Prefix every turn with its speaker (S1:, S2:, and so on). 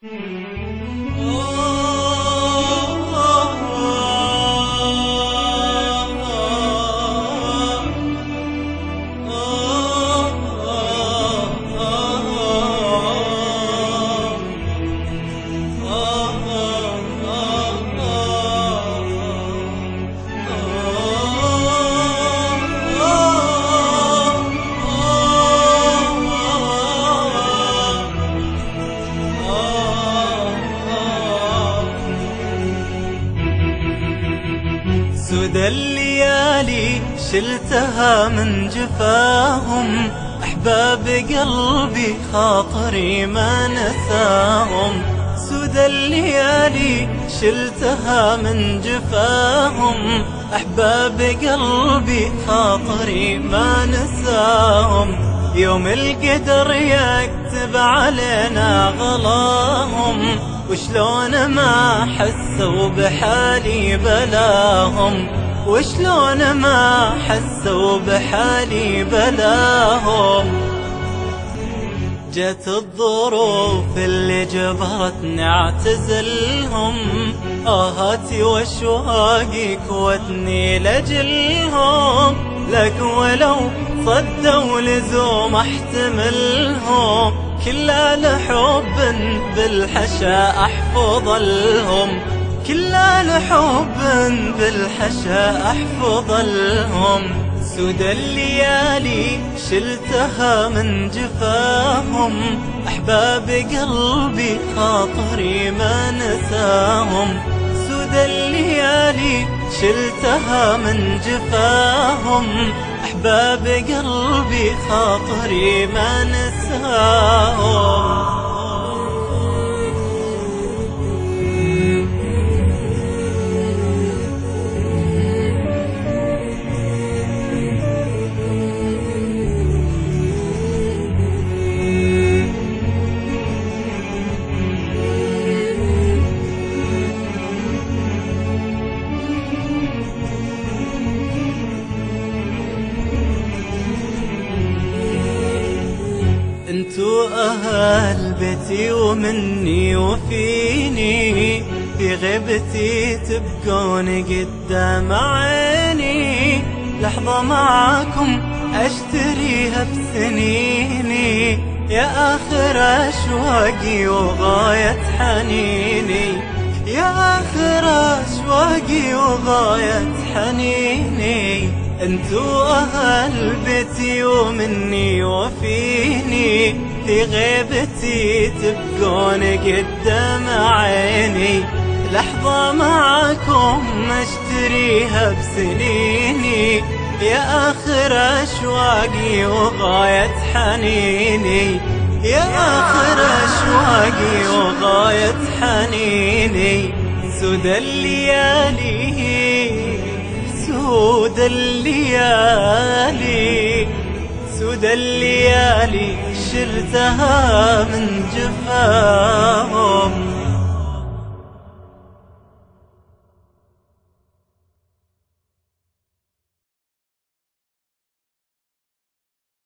S1: سدى الليالي شلتها من جفاهم، أحباب قلبي خاطري ما نساهم. سدى الليالي شلتها من جفاهم، أحباب قلبي خاطري ما نساهم. يوم القدر يكتب علينا غلاهم، وشلون ما حسوا بحالي بلاهم، وشلون ما حسوا بحالي بلاهم. جت الظروف اللي جبرتني اعتزلهم، آهاتي واشواقي كوتني لجلهم. لك ولو صدوا لزوم احتملهم، كلا لحب بالحشا احفظ لهم، كلا لحب بالحشا احفظ لهم. سدى الليالي شلتها من جفاهم، أحباب قلبي خاطري ما نساهم. سدى الليالي شلتها من جفاهم، أحباب قلبي خاطري ما نساهم. انتو اهل بيتي ومني وفيني، في غيبتي تبقون قدام عيني. لحظة معاكم اشتريها بسنيني، يا اخر اشواقي وغاية حنيني، يا اخر اشواقي وغاية حنيني. انتو اهل بيتي ومني وفيني، في غيبتي تبقون قدام عيني. لحظة معاكم اشتريها بسنيني، يا اخر اشواقي وغاية حنيني، يا اخر اشواقي وغاية حنيني. سدى الليالي سدى الليالي سدى الليالي شلتها من جفاهم.